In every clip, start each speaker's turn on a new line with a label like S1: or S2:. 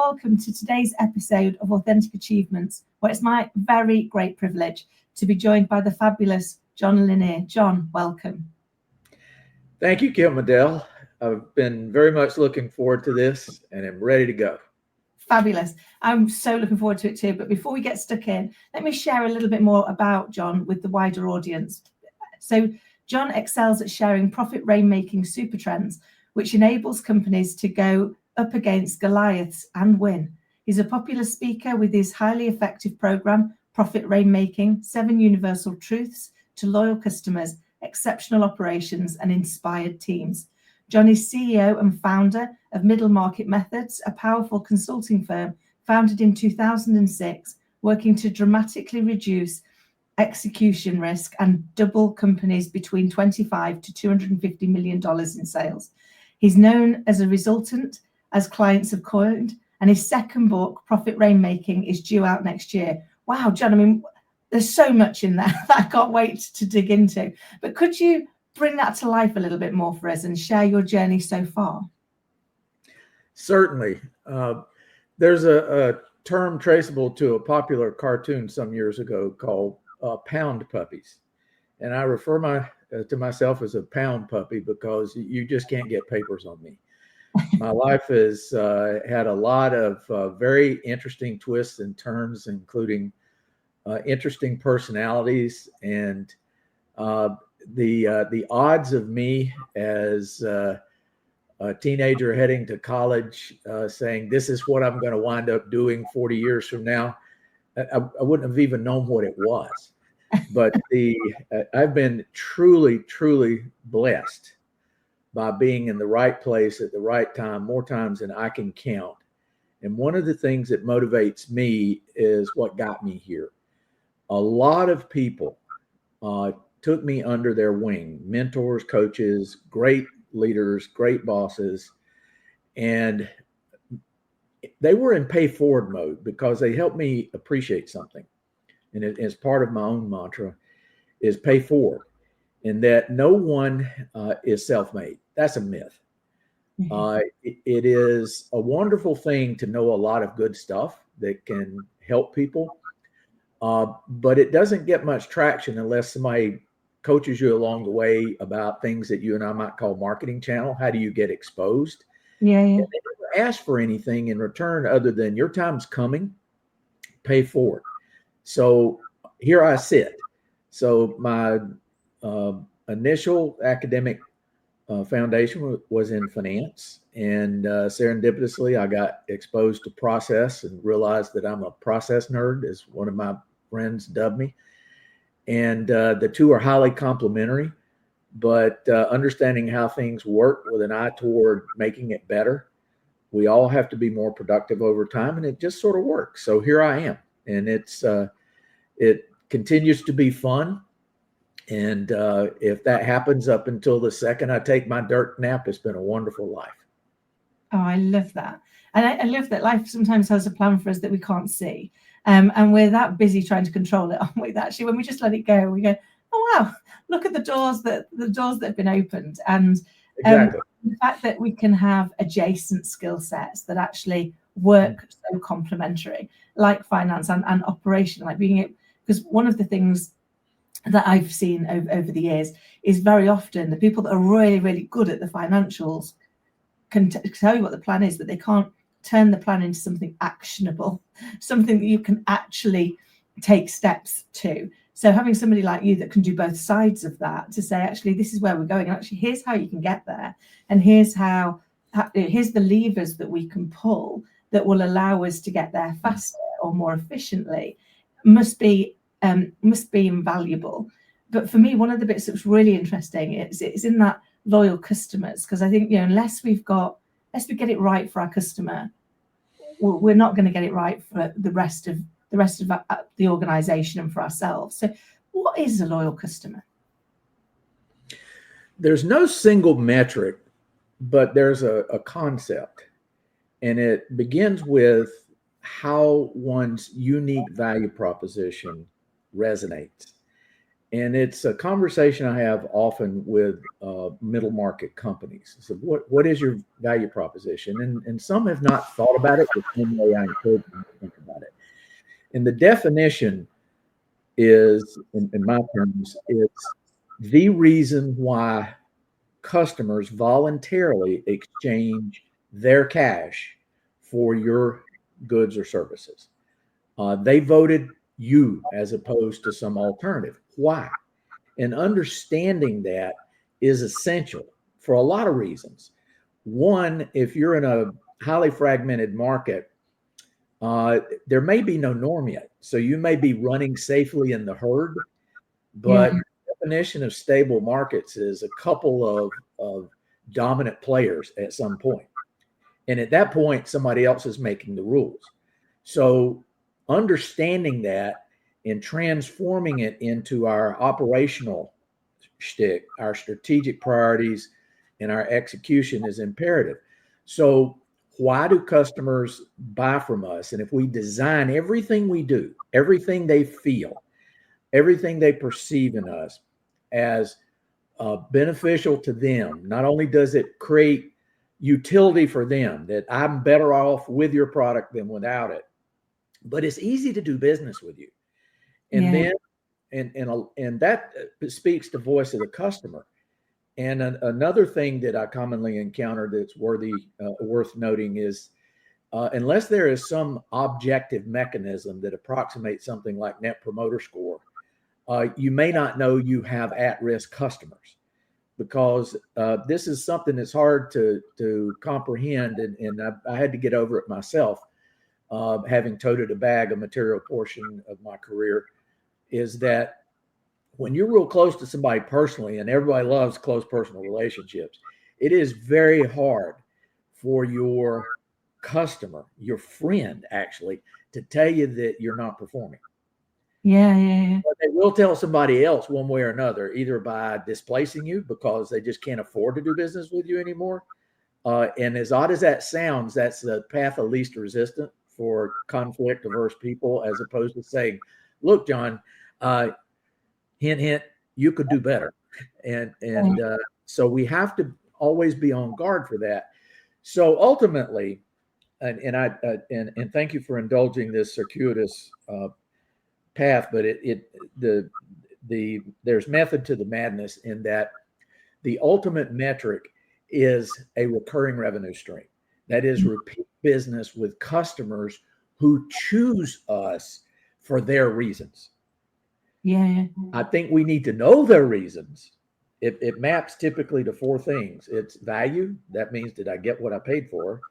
S1: welcome to today's episode of Authentic Achievements, where it's my very great privilege to be joined by the fabulous John Lanier. John, welcome.
S2: Thank you, Kim Adele. I've been very much looking forward to this and am ready to go.
S1: Fabulous. I'm so looking forward to it too. But before we get stuck in, let me share a little bit more about John with the wider audience. So John excels at sharing profit rainmaking super trends, which enables companies to go up against Goliaths and win. He's a popular speaker with his highly effective program, Profit Rainmaking, 7 Universal Truths to Loyal Customers, Exceptional Operations, and Inspired Teams. John is CEO and founder of Middle Market Methods, a powerful consulting firm founded in 2006, working to dramatically reduce execution risk and double companies between $25 to $250 million in sales. He's known as a resultant, as clients have coined, and his second book, Profit Rainmaking, is due out next year. Wow, John, I mean, there's so much in there that I can't wait to dig into. But could you bring that to life a little bit more for us and share your journey so far?
S2: Certainly. There's a term traceable to a popular cartoon some years ago called pound puppies. And I refer to myself as a pound puppy because you just can't get papers on me. My life has had a lot of very interesting twists and turns, including interesting personalities, and the odds of me as a teenager heading to college saying this is what I'm going to wind up doing 40 years from now, I wouldn't have even known what it was. But I've been truly, truly blessed by being in the right place at the right time, more times than I can count. And one of the things that motivates me is what got me here. A lot of people took me under their wing, mentors, coaches, great leaders, great bosses, and they were in pay forward mode because they helped me appreciate something. And as part of my own mantra is pay forward, and that no one is self-made. That's a myth. Mm-hmm. It is a wonderful thing to know a lot of good stuff that can help people, but it doesn't get much traction unless somebody coaches you along the way about things that you and I might call marketing channel. How do you get exposed?
S1: Yeah.
S2: And they never ask for anything in return other than your time's coming, pay forward. So here I sit. So my initial academic foundation was in finance, and serendipitously I got exposed to process and realized that I'm a process nerd, as one of my friends dubbed me. And the two are highly complementary, but understanding how things work with an eye toward making it better. We all have to be more productive over time, and it just sort of works. So here I am, and it continues to be fun. And if that happens up until the second I take my dirt nap, it's been a wonderful life.
S1: Oh, I love that. And I love that life sometimes has a plan for us that we can't see. And we're that busy trying to control it, aren't we? That actually, when we just let it go, we go, oh, wow, look at the doors that have been opened. And
S2: exactly.
S1: The fact that we can have adjacent skill sets that actually work so complementary, like finance and operation, like being it, because one of the things that I've seen over the years is very often the people that are really, really good at the financials can tell you what the plan is, but they can't turn the plan into something actionable, something that you can actually take steps to. So having somebody like you that can do both sides of that to say, actually, this is where we're going. And actually, here's how you can get there. And here's the levers that we can pull that will allow us to get there faster or more efficiently must be invaluable. But for me, one of the bits that's really interesting is in that loyal customers, because I think, unless we get it right for our customer, we're not going to get it right for the rest of the organization and for ourselves. So what is a loyal customer?
S2: There's no single metric, but there's a concept, and it begins with how one's unique value proposition resonates. And it's a conversation I have often with middle market companies. So what is your value proposition? And some have not thought about it the same way I encourage them to think about it. And the definition is, in my terms, it's the reason why customers voluntarily exchange their cash for your goods or services. They voted you as opposed to some alternative. Why? And understanding that is essential for a lot of reasons. One, if you're in a highly fragmented market, there may be no norm yet. So you may be running safely in the herd, but the definition of stable markets is a couple of dominant players at some point. And at that point, somebody else is making the rules. So understanding that and transforming it into our operational shtick, our strategic priorities, and our execution is imperative. So why do customers buy from us? And if we design everything we do, everything they feel, everything they perceive in us as beneficial to them, not only does it create utility for them, that I'm better off with your product than without it, but it's easy to do business with you. And then and that speaks to voice of the customer. And another thing that I commonly encounter that's worth noting is unless there is some objective mechanism that approximates something like Net Promoter Score, you may not know you have at-risk customers, because this is something that's hard to comprehend. And I had to get over it myself, having toted a bag a material portion of my career, is that when you're real close to somebody personally, and everybody loves close personal relationships, it is very hard for your customer, your friend actually, to tell you that you're not performing. But they will tell somebody else one way or another, either by displacing you because they just can't afford to do business with you anymore. And as odd as that sounds, that's the path of least resistance for conflict averse people, as opposed to saying, look, John, hint, hint, you could do better. And so we have to always be on guard for that. So ultimately, and thank you for indulging this circuitous path, but there's method to the madness in that the ultimate metric is a recurring revenue stream. That is repeat business with customers who choose us for their reasons. I think we need to know their reasons. It maps typically to four things. It's value. That means, did I get what I paid for?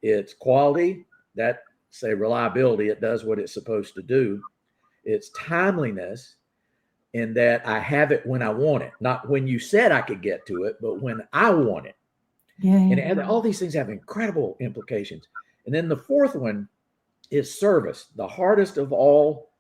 S2: It's quality. That, say, reliability. It does what it's supposed to do. It's timeliness, in that I have it when I want it, not when you said I could get to it, but when I want it. And all these things have incredible implications. And then the fourth one is service, the hardest of all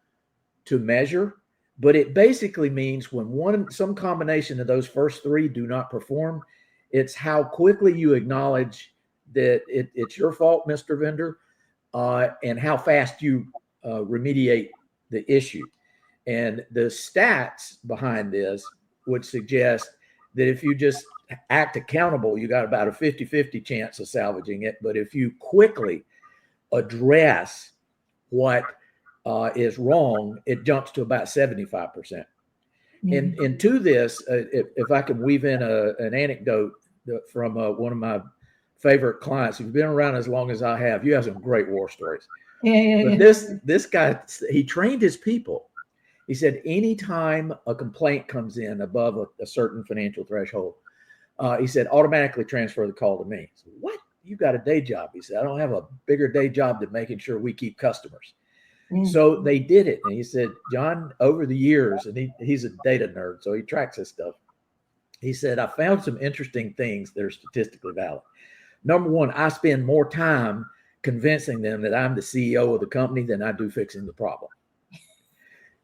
S2: to measure, but it basically means when some combination of those first three do not perform, it's how quickly you acknowledge that it's your fault, Mr. Vendor, and how fast you remediate the issue. And the stats behind this would suggest that if you just act accountable, you got about a 50-50 chance of salvaging it. But if you quickly address what is wrong, it jumps to about 75%. And to this, if I can weave in an anecdote from one of my favorite clients, who's been around as long as I have, you have some great war stories. But this guy, he trained his people. He said, anytime a complaint comes in above a certain financial threshold, he said, automatically transfer the call to me. Said, what? You got a day job? He said, I don't have a bigger day job than making sure we keep customers. So they did it. And he said, John, over the years, and he's a data nerd, so he tracks this stuff. He said, I found some interesting things that are statistically valid. Number one, I spend more time convincing them that I'm the CEO of the company than I do fixing the problem.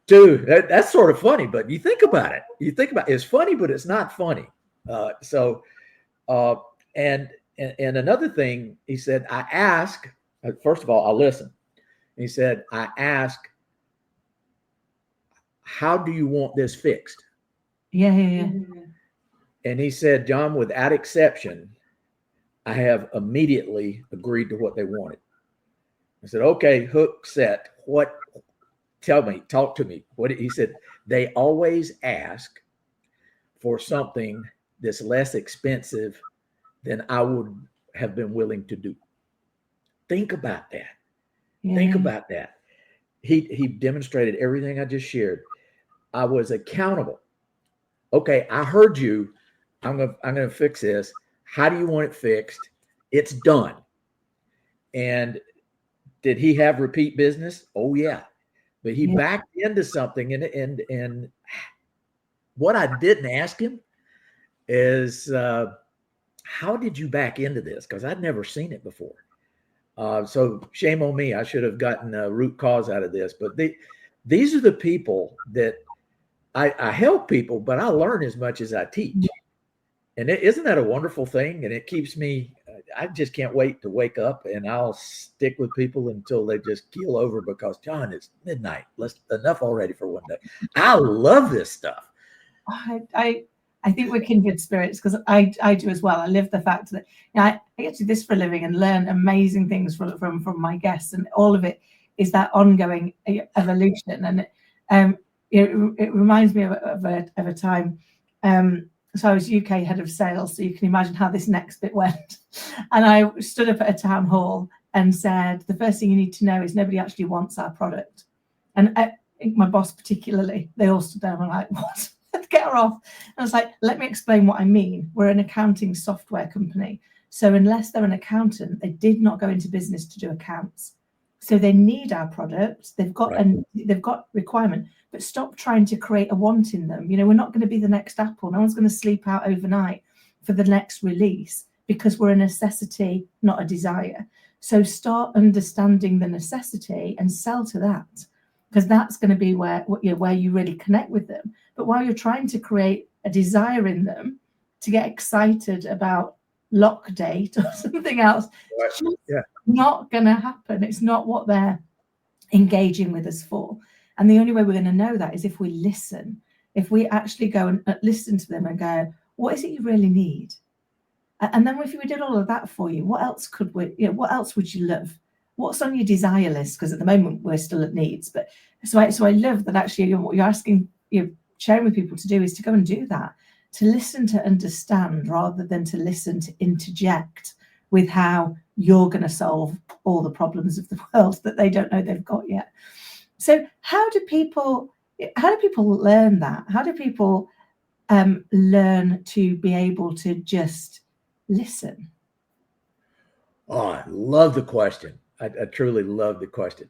S2: Dude, that's sort of funny, but you think about it. It's funny, but it's not funny. And another thing, he said, I ask, first of all, I listen. He said, I ask, how do you want this fixed?
S1: Yeah.
S2: And he said, John, without exception, I have immediately agreed to what they wanted. I said, okay, hook, set. What? Tell me, talk to me. What he said, they always ask for something that's less expensive than I would have been willing to do. Think about that.
S1: Yeah.
S2: Think about that. He demonstrated everything I just shared. I was accountable. Okay, I heard you. I'm gonna fix this. How do you want it fixed? It's done. And did he have repeat business? Oh yeah. But he backed into something, and what I didn't ask him is how did you back into this? Because I'd never seen it before. So shame on me. I should have gotten a root cause out of this. But these are the people that I help people, but I learn as much as I teach. And isn't that a wonderful thing? And it keeps me, I just can't wait to wake up, and I'll stick with people until they just keel over because, John, it's midnight. Enough already for one day. I love this stuff.
S1: I think we're kindred spirits because I do as well. I live the fact that I get to do this for a living and learn amazing things from my guests, and all of it is that ongoing evolution. And it reminds me of a time. So I was UK head of sales, so you can imagine how this next bit went. And I stood up at a town hall and said, the first thing you need to know is nobody actually wants our product. And my boss particularly, they all stood there and were like, what? Get her off. And I was like, let me explain what I mean. We're an accounting software company. So unless they're an accountant, they did not go into business to do accounts. So they need our product. They've got they've got requirement, but stop trying to create a want in them. We're not going to be the next Apple. No one's going to sleep out overnight for the next release because we're a necessity, not a desire. So start understanding the necessity and sell to that, because that's going to be where you really connect with them. But while you're trying to create a desire in them to get excited about lock date or something else, it's just not going to happen. It's not what they're engaging with us for. And the only way we're going to know that is if we listen. If we actually go and listen to them and go, what is it you really need? And then if we did all of that for you, what else could we, what else would you love? What's on your desire list? Because at the moment we're still at needs. But so I love that actually what you're asking, you're sharing with people to do is to go and do that, to listen, to understand, rather than to listen to interject with how you're going to solve all the problems of the world that they don't know they've got yet. So how do people learn that? How do people learn to be able to just listen?
S2: Oh, I love the question. I truly love the question.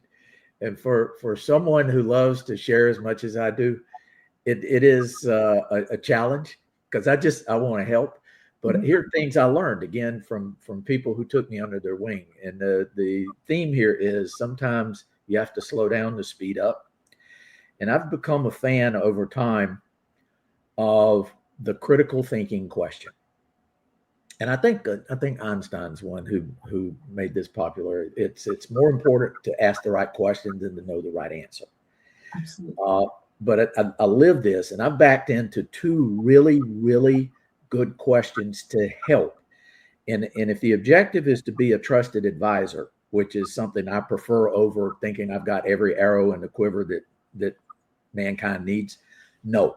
S2: And for someone who loves to share as much as I do, it is a challenge because I want to help. But here are things I learned again from people who took me under their wing. And the theme here is sometimes you have to slow down to speed up. And I've become a fan over time of the critical thinking question. And I think Einstein's one who made this popular. It's more important to ask the right question than to know the right answer.
S1: Absolutely.
S2: But I live this, and I've backed into two really, really good questions to help. And if the objective is to be a trusted advisor, which is something I prefer over thinking I've got every arrow in the quiver that mankind needs, no.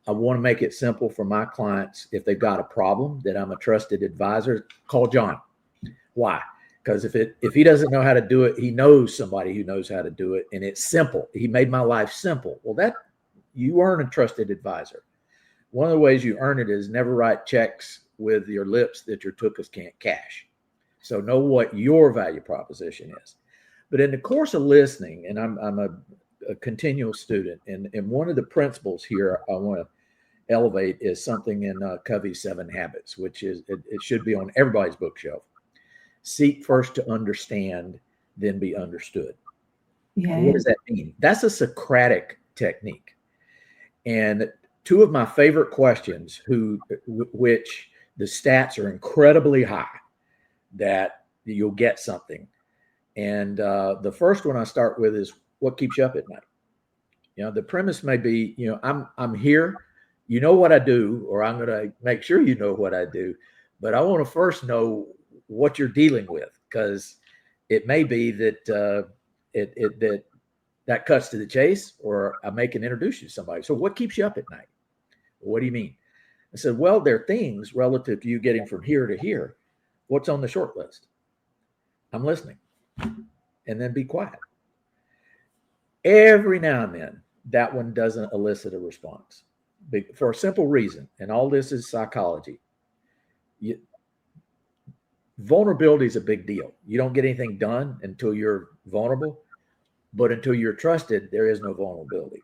S2: I want to make it simple for my clients. If they've got a problem, that I'm a trusted advisor, call John. Why? Because if he doesn't know how to do it, he knows somebody who knows how to do it, and it's simple. He made my life simple. Well, that you earn a trusted advisor. One of the ways you earn it is never write checks with your lips that your tookers can't cash. So know what your value proposition is. But in the course of listening, and I'm a continual student, and one of the principles here I want to elevate is something in Covey's 7 Habits, which is it should be on everybody's bookshelf. Seek first to understand, then be understood.
S1: Yeah.
S2: What does that mean? That's a Socratic technique. And two of my favorite questions, which the stats are incredibly high, that you'll get something. And the first one I start with is, what keeps you up at night? The premise may be, I'm here you know what I do, or I'm going to make sure you know what I do, but I want to first know what you're dealing with, because it may be that that cuts to the chase, or I can introduce you to somebody. So what keeps you up at night? What do you mean? I said, well, there are things relative to you getting from here to here. What's on the short list? I'm listening. And then be quiet. Every now and then, that one doesn't elicit a response for a simple reason. And all this is psychology. Vulnerability is a big deal. You don't get anything done until you're vulnerable, but until you're trusted, there is no vulnerability.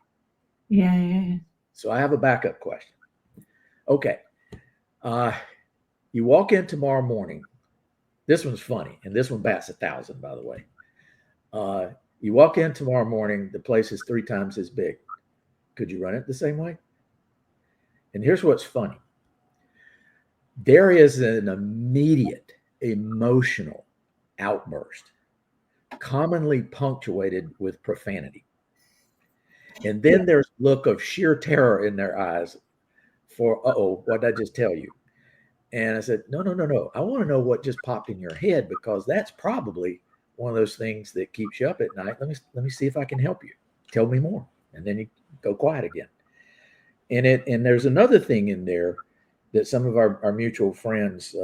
S1: Yeah.
S2: So I have a backup question. Okay. You walk in tomorrow morning. This one's funny, and this one bats 1,000, by the way. You walk in tomorrow morning, the place is 3 times as big. Could you run it the same way? And here's what's funny. There is an immediate emotional outburst, commonly punctuated with profanity. And then there's a look of sheer terror in their eyes for, what did I just tell you? And I said, no. I want to know what just popped in your head, because that's probably one of those things that keeps you up at night. Let me see if I can help you. Tell me more. And then you go quiet again. And there's another thing in there that some of our mutual friends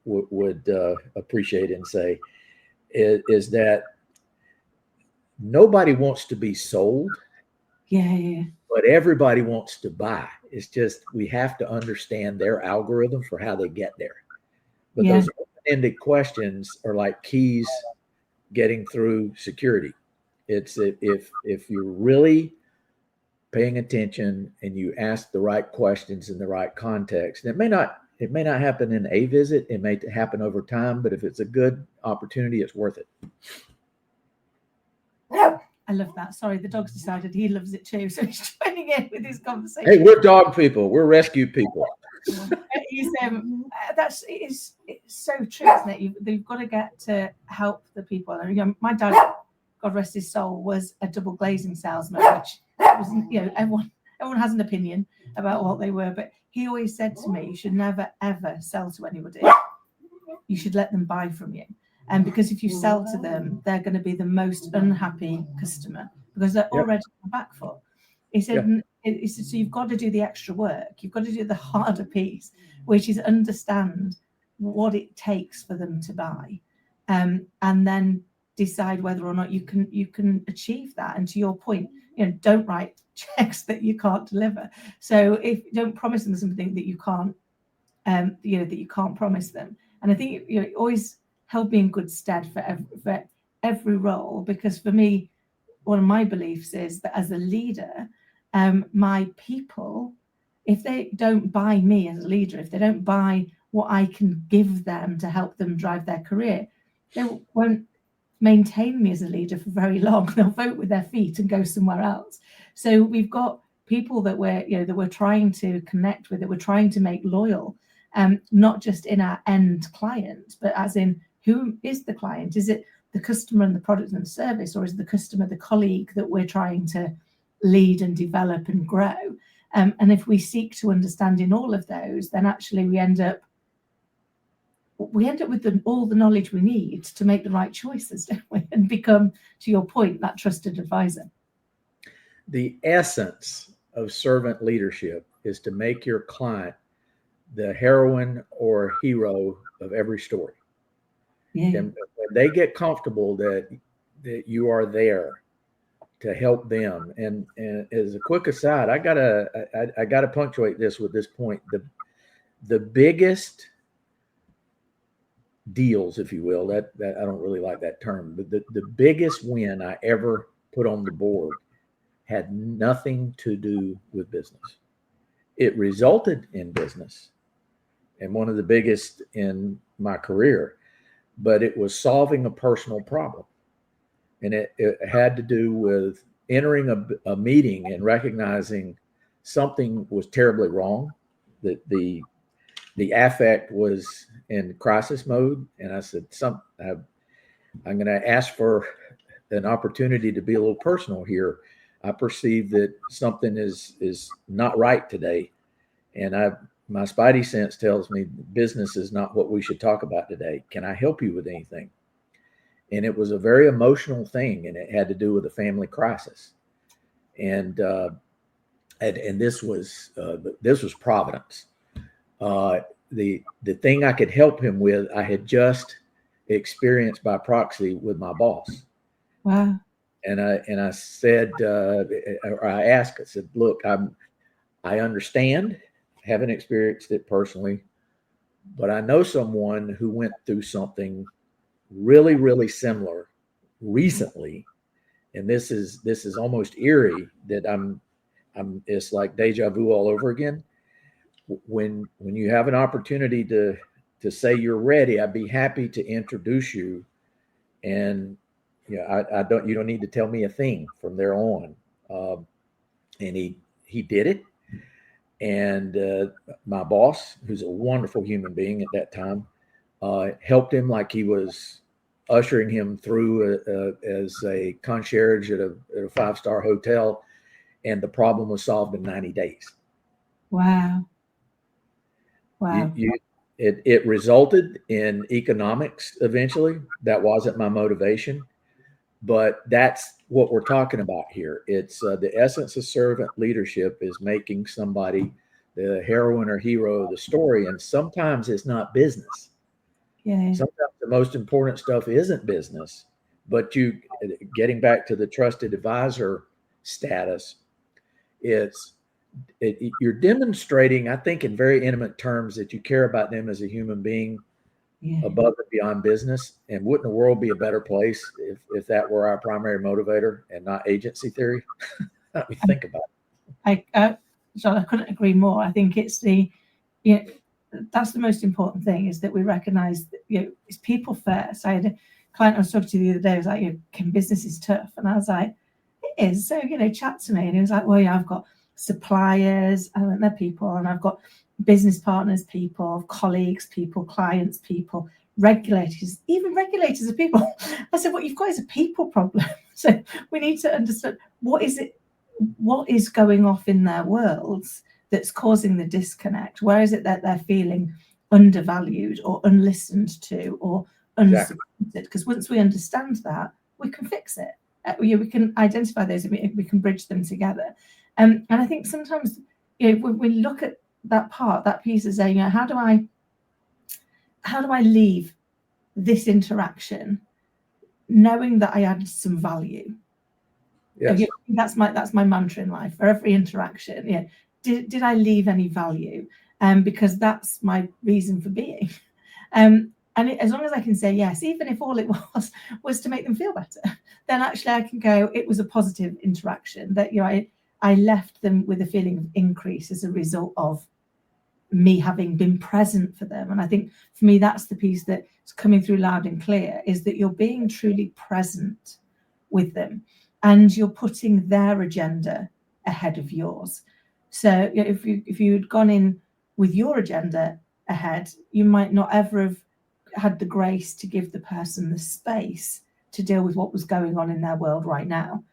S2: would appreciate and say is that nobody wants to be sold.
S1: Yeah.
S2: But everybody wants to buy. It's just we have to understand their algorithm for how they get there. But those open-ended questions are like keys getting through security. It's if you're really paying attention and you ask the right questions in the right context. And it may not happen in a visit. It may happen over time, but if it's a good opportunity, it's worth it.
S1: I love that. Sorry, the dog's decided he loves it too, so he's joining in with his conversation.
S2: Hey, we're dog people. We're rescue people.
S1: It's so true, isn't it? You've got to get to help the people. I mean, my dad, God rest his soul, was a double glazing salesman, which was, everyone has an opinion about what they were, but he always said to me, you should never ever sell to anybody. You should let them buy from you. And because if you sell to them, they're going to be the most unhappy customer, because they're already on the back foot. He said, so you've got to do the extra work. You've got to do the harder piece, which is understand what it takes for them to buy, and then decide whether or not you can achieve that. And to your point, don't write checks that you can't deliver. So if you don't promise them something that you can't, that you can't promise them. And I think it always held me in good stead for every role, because for me, one of my beliefs is that as a leader, my people, if they don't buy me as a leader, if they don't buy what I can give them to help them drive their career, they won't maintain me as a leader for very long. They'll vote with their feet and go somewhere else. So we've got people that we're trying to connect with, that we're trying to make loyal, not just in our end client, but as in, who is the client? Is it the customer and the product and the service, or is the customer the colleague that we're trying to lead and develop and grow? And if we seek to understand in all of those, then actually we end up with all the knowledge we need to make the right choices, don't we? And become, to your point, that trusted advisor.
S2: The essence of servant leadership is to make your client the heroine or hero of every story.
S1: Yeah.
S2: And when they get comfortable that you are there to help them. And as a quick aside, I gotta punctuate this with this point. The biggest deals, if you will, that I don't really like that term, but the biggest win I ever put on the board had nothing to do with business. It resulted in business, and one of the biggest in my career, but it was solving a personal problem. And it had to do with entering a meeting and recognizing something was terribly wrong, that the affect was in crisis mode. And I said, I'm going to ask for an opportunity to be a little personal here. I perceive that something is not right today. And my spidey sense tells me business is not what we should talk about today. Can I help you with anything? And it was a very emotional thing, and it had to do with a family crisis. And this was Providence. The thing I could help him with, I had just experienced by proxy with my boss.
S1: Wow.
S2: And I said, or I asked, I said, look, I understand, haven't experienced it personally, but I know someone who went through something really, really similar recently. And this is almost eerie that it's like deja vu all over again. When you have an opportunity to say you're ready, I'd be happy to introduce you. And you don't need to tell me a thing from there on. And he did it. And my boss, who's a wonderful human being at that time, helped him like he was ushering him through as a concierge at a 5-star hotel. And the problem was solved in 90 days.
S1: Wow. Wow.
S2: It resulted in economics eventually. That wasn't my motivation, but that's what we're talking about here. It's the essence of servant leadership is making somebody the heroine or hero of the story. And sometimes it's not business.
S1: Yeah.
S2: Sometimes the most important stuff isn't business, but getting back to the trusted advisor status, you're demonstrating, I think, in very intimate terms that you care about them as a human being above and beyond business. And wouldn't the world be a better place if that were our primary motivator and not agency theory? Let me think about
S1: it. John, I couldn't agree more. I think it's that's the most important thing, is that we recognize that it's people first. I had a client I was talking to the other day, was like, can business is tough? And I was like, it is. So, chat to me. And he was like, well, yeah, I've got suppliers and they're people, and I've got business partners, people, colleagues, people, clients, people, regulators, even regulators are people. I said, what you've got is a people problem. So we need to understand what is going off in their worlds that's causing the disconnect. Where is it that they're feeling undervalued or unlistened to or unsupported? Because once we understand that, we can fix it. We can identify those and we can bridge them together. And I think sometimes when we look at that piece of saying, how do I leave this interaction knowing that I added some value?
S2: Yes.
S1: That's my mantra in life. For every interaction, did I leave any value? Because that's my reason for being. And as long as I can say yes, even if all it was to make them feel better, then actually I can go, it was a positive interaction, that I left them with a feeling of increase as a result of me having been present for them. And I think for me, that's the piece that's coming through loud and clear, is that you're being truly present with them and you're putting their agenda ahead of yours. So if you had gone in with your agenda ahead, you might not ever have had the grace to give the person the space to deal with what was going on in their world right now.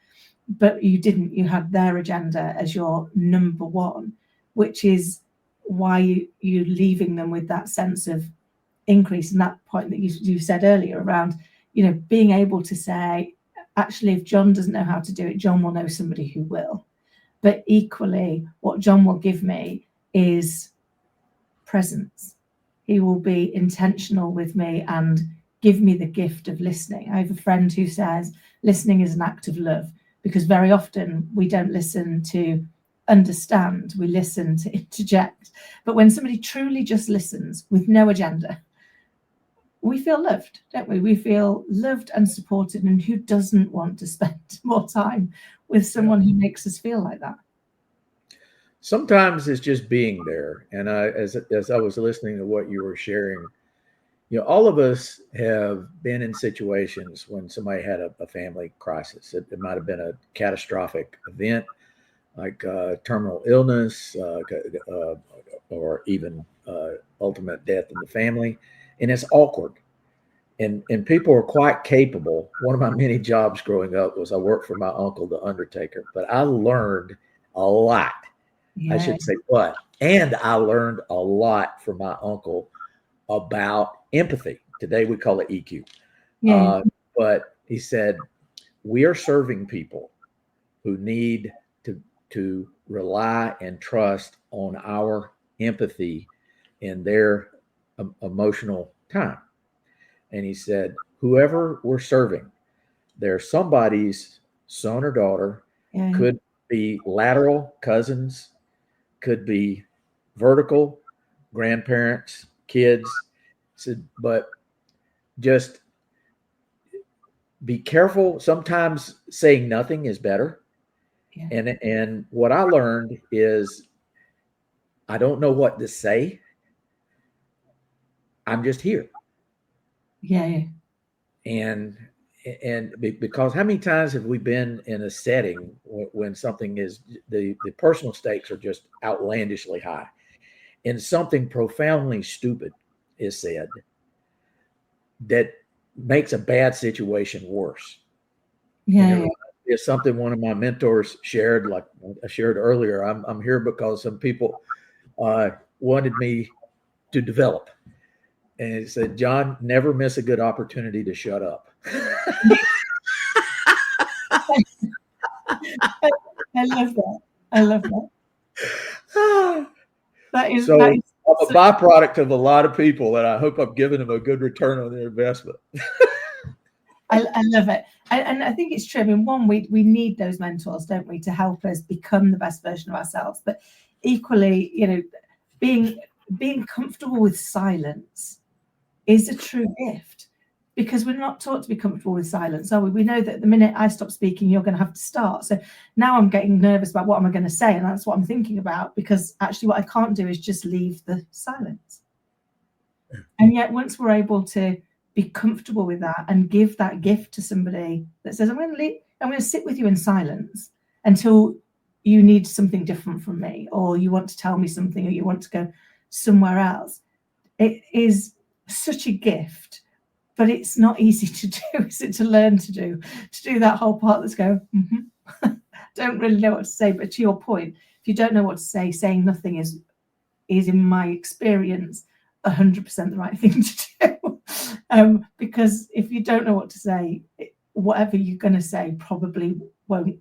S1: But you didn't. You had their agenda as your number one, which is why you're leaving them with that sense of increase. And that point that you said earlier around, being able to say, actually, if John doesn't know how to do it, John will know somebody who will. But equally, what John will give me is presence. He will be intentional with me and give me the gift of listening. I have a friend who says listening is an act of love, because very often we don't listen to understand, we listen to interject. But when somebody truly just listens with no agenda, we feel loved, don't we? We feel loved and supported, and who doesn't want to spend more time with someone who makes us feel like that?
S2: Sometimes it's just being there. And as I was listening to what you were sharing, all of us have been in situations when somebody had a family crisis. It might have been a catastrophic event, like terminal illness, or even ultimate death in the family. And it's awkward. And people are quite capable. One of my many jobs growing up was I worked for my uncle, the undertaker, but I learned a lot. I should say, but And I learned a lot from my uncle about empathy. Today we call it EQ.
S1: Yeah.
S2: But he said, we are serving people who need to rely and trust on our empathy in their emotional time. And he said, whoever we're serving, they're somebody's son or daughter,
S1: Yeah.
S2: could be lateral cousins, could be vertical grandparents, kids. Said, but just be careful. Sometimes saying nothing is better.
S1: Yeah.
S2: And what I learned is I don't know what to say. I'm just here.
S1: Yeah.
S2: And because how many times have we been in a setting when something is the personal stakes are just outlandishly high and something profoundly stupid is said that makes a bad situation worse. And
S1: Yeah.
S2: it's something one of my mentors shared, like I shared earlier. I'm here because some people wanted me to develop. And he said, John, never miss a good opportunity to shut up.
S1: I love that. I love that. That is
S2: So
S1: that is
S2: I'm a byproduct of a lot of people, and I hope I'm giving them a good return on their investment.
S1: I love it. And I think it's true. I mean, one, we need those mentors, don't we, to help us become the best version of ourselves. But equally, being comfortable with silence is a true gift, because we're not taught to be comfortable with silence, are we? We know that the minute I stop speaking, you're going to have to start. So now I'm getting nervous about what am I going to say, and that's what I'm thinking about, because actually what I can't do is just leave the silence. And yet once we're able to be comfortable with that and give that gift to somebody that says, I'm going to sit with you in silence until you need something different from me, or you want to tell me something, or you want to go somewhere else. It is such a gift, but it's not easy to do, is it? To learn to do that whole part that's go, don't really know what to say. But to your point, if you don't know what to say, saying nothing is in my experience 100% the right thing to do. Because if you don't know what to say, whatever you're going to say probably won't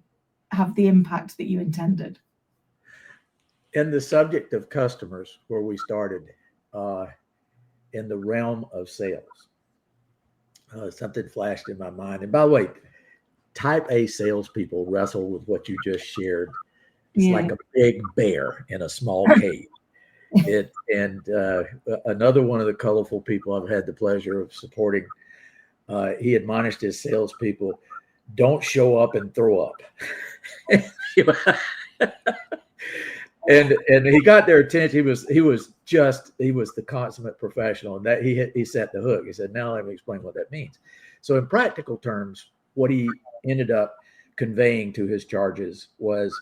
S1: have the impact that you intended.
S2: In the subject of customers, where we started, in the realm of sales, something flashed in my mind. And by the way, type A salespeople wrestle with what you just shared. It's like a big bear in a small cave. Another one of the colorful people I've had the pleasure of supporting, he admonished his salespeople, don't show up and throw up. And he got their attention. He was the consummate professional, and that he set the hook. He said, now let me explain what that means. So in practical terms, what he ended up conveying to his charges was,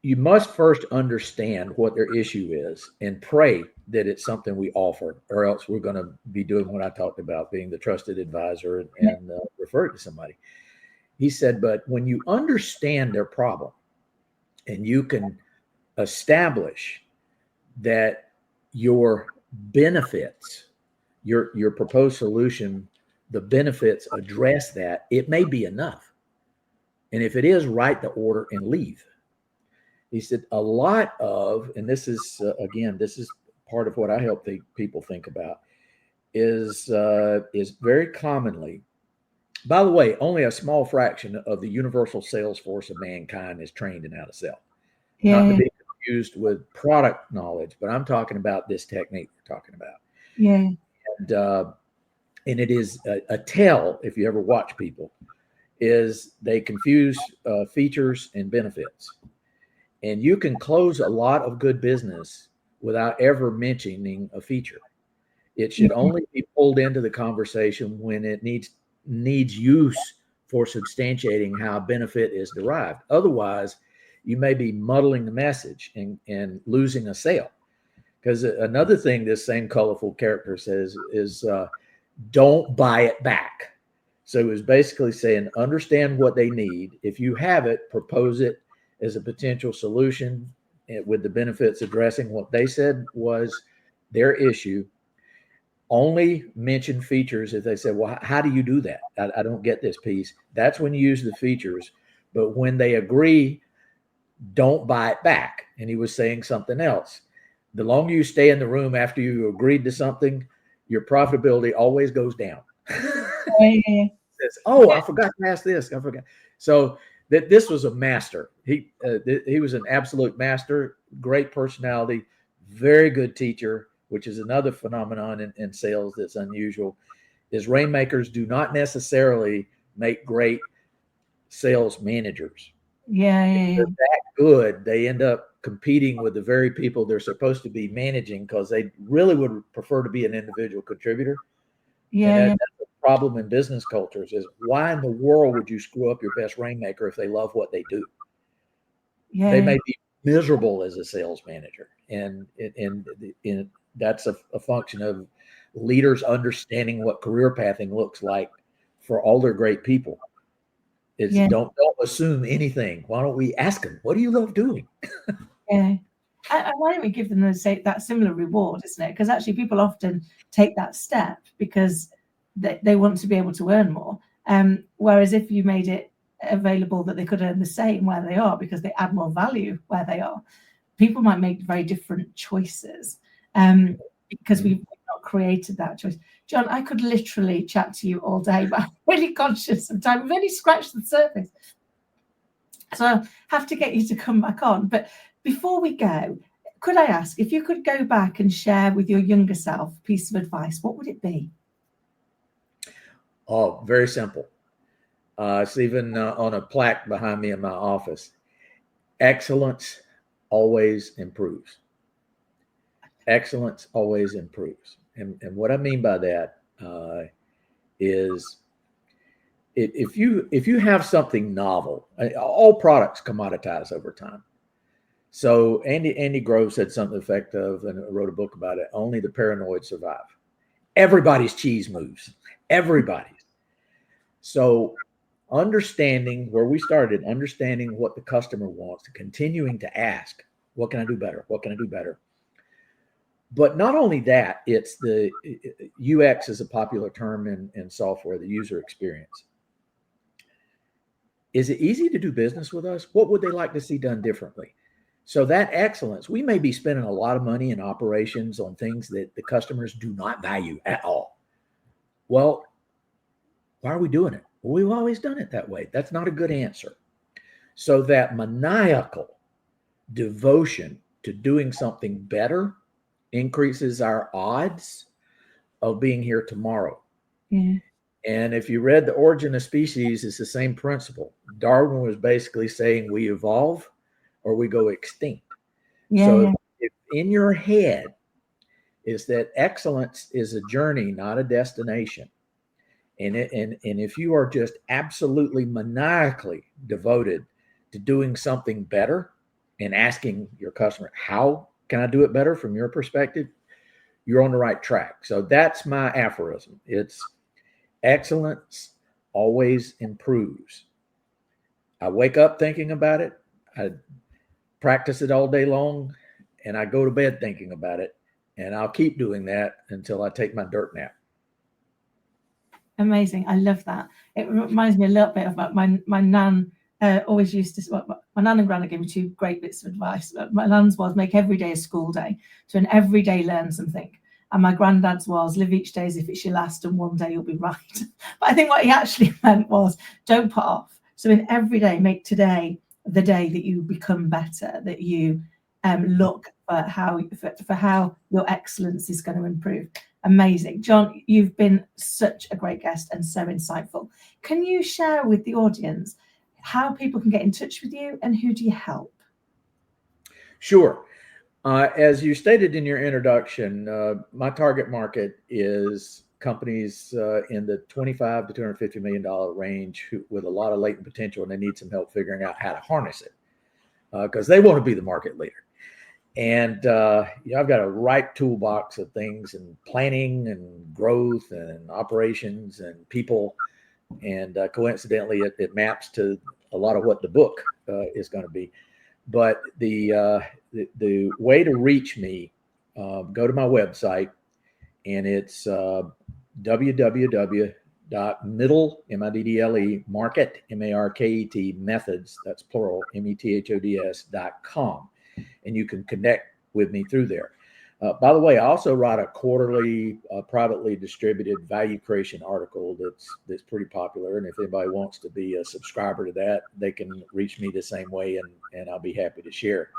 S2: you must first understand what their issue is and pray that it's something we offer, or else we're going to be doing what I talked about, being the trusted advisor and refer it to somebody. He said, but when you understand their problem and you can establish that your benefits, your proposed solution, the benefits address that, it may be enough. And if it is, write the order and leave. He said a lot of, and this is, again, this is part of what I help people think about, is very commonly, by the way, only a small fraction of the universal sales force of mankind is trained in how to sell. Not to be confused with product knowledge, but I'm talking about this technique we're talking about.
S1: Yeah.
S2: And it is a tell, if you ever watch people, is they confuse features and benefits. And you can close a lot of good business without ever mentioning a feature. It should only be pulled into the conversation when it needs use for substantiating how benefit is derived. Otherwise, you may be muddling the message and losing a sale. Because another thing this same colorful character says is don't buy it back. So it was basically saying, understand what they need. If you have it, propose it, as a potential solution, with the benefits addressing what they said was their issue. Only mention features if they said, well, how do you do that? I don't get this piece. That's when you use the features. But when they agree, don't buy it back. And he was saying something else. The longer you stay in the room after you agreed to something, your profitability always goes down. Says, oh, I forgot to ask this. I forgot. So that this was a master. He was an absolute master, great personality, very good teacher, which is another phenomenon in sales that's unusual, is rainmakers do not necessarily make great sales managers.
S1: Yeah.
S2: If they're that good, they end up competing with the very people they're supposed to be managing because they really would prefer to be an individual contributor. And that's the problem in business cultures is why in the world would you screw up your best rainmaker if they love what they do? They may be miserable as a sales manager. And that's a function of leaders understanding what career pathing looks like for all their great people. It's don't assume anything. Why don't we ask them, what do you love doing?
S1: And why don't we give them that similar reward, isn't it? Because actually people often take that step because they want to be able to earn more. Whereas if you made it available that they could earn the same where they are because they add more value where they are, people might make very different choices because we've not created that choice. John, I could literally chat to you all day, but I'm really conscious of time. We've only scratched the surface. So I'll have to get you to come back on. But before we go, could I ask if you could go back and share with your younger self a piece of advice, what would it be?
S2: Oh, very simple. It's even on a plaque behind me in my office. Excellence always improves. Excellence always improves. And what I mean by that is if you have something novel, all products commoditize over time. So Andy Grove said something effective and wrote a book about it. Only the paranoid survive. Everybody's cheese moves. Everybody's. So understanding where we started, understanding what the customer wants, continuing to ask, what can I do better? What can I do better? But not only that, it's the UX is a popular term in software, the user experience. Is it easy to do business with us? What would they like to see done differently? So that excellence, we may be spending a lot of money in operations on things that the customers do not value at all. Well, why are we doing it? Well, we've always done it that way. That's not a good answer. So that maniacal devotion to doing something better increases our odds of being here tomorrow. And if you read The Origin of Species, it's the same principle. Darwin was basically saying we evolve or we go extinct. So if in your head is that excellence is a journey, not a destination. And if you are just absolutely maniacally devoted to doing something better and asking your customer, how can I do it better from your perspective? You're on the right track. So that's my aphorism. It's excellence always improves. I wake up thinking about it. I practice it all day long, and I go to bed thinking about it. And I'll keep doing that until I take my dirt nap.
S1: Amazing. I love that. It reminds me a little bit about my nan always used to, my nan and granny gave me two great bits of advice. My nan's was make every day a school day. So in every day, learn something. And my granddad's was live each day as if it's your last and one day you'll be right. But I think what he actually meant was don't put off. So in every day, make today the day that you become better, that you look at how your excellence is going to improve. Amazing. John, you've been such a great guest and so insightful. Can you share with the audience how people can get in touch with you and who do you help?
S2: Sure. As you stated in your introduction, my target market is companies in the $25 to $250 million range with a lot of latent potential, and they need some help figuring out how to harness it because they want to be the market leader. And I've got a right toolbox of things and planning and growth and operations and people. And coincidentally, it maps to a lot of what the book is going to be. But the way to reach me, go to my website, and it's www.middle, M-I-D-D-L-E, market, M-A-R-K-E-T, methods, that's plural, methods.com. And you can connect with me through there. By the way, I also write a quarterly, privately distributed value creation article that's pretty popular. And if anybody wants to be a subscriber to that, they can reach me the same way, and I'll be happy to share.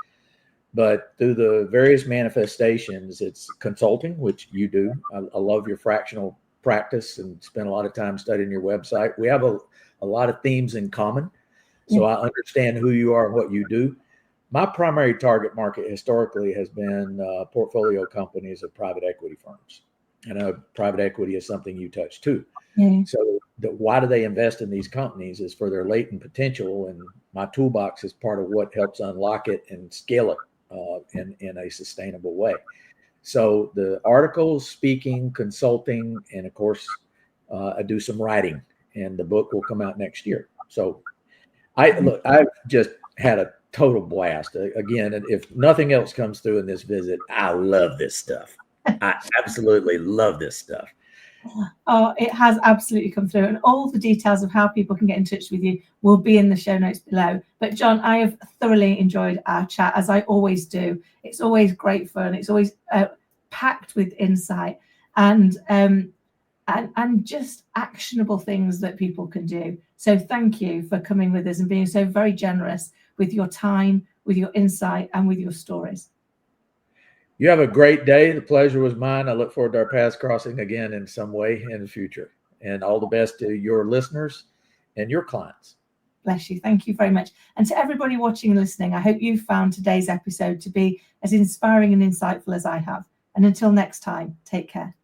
S2: But through the various manifestations, it's consulting, which you do. I love your fractional practice and spend a lot of time studying your website. We have a lot of themes in common. So I understand who you are and what you do. My primary target market historically has been portfolio companies of private equity firms. I know private equity is something you touch too. So why do they invest in these companies is for their latent potential. And my toolbox is part of what helps unlock it and scale it in a sustainable way. So the articles, speaking, consulting, and of course, I do some writing, and the book will come out next year. So I've just had a total blast. Again, if nothing else comes through in this visit, I love this stuff. I absolutely love this stuff.
S1: Oh, it has absolutely come through. And all the details of how people can get in touch with you will be in the show notes below. But John, I have thoroughly enjoyed our chat, as I always do. It's always great fun. It's always packed with insight and just actionable things that people can do. So thank you for coming with us and being so very generous with your time, with your insight, and with your stories.
S2: You have a great day. The pleasure was mine. I look forward to our paths crossing again in some way in the future. And all the best to your listeners and your clients.
S1: Bless you. Thank you very much. And to everybody watching and listening, I hope you found today's episode to be as inspiring and insightful as I have. And until next time, take care.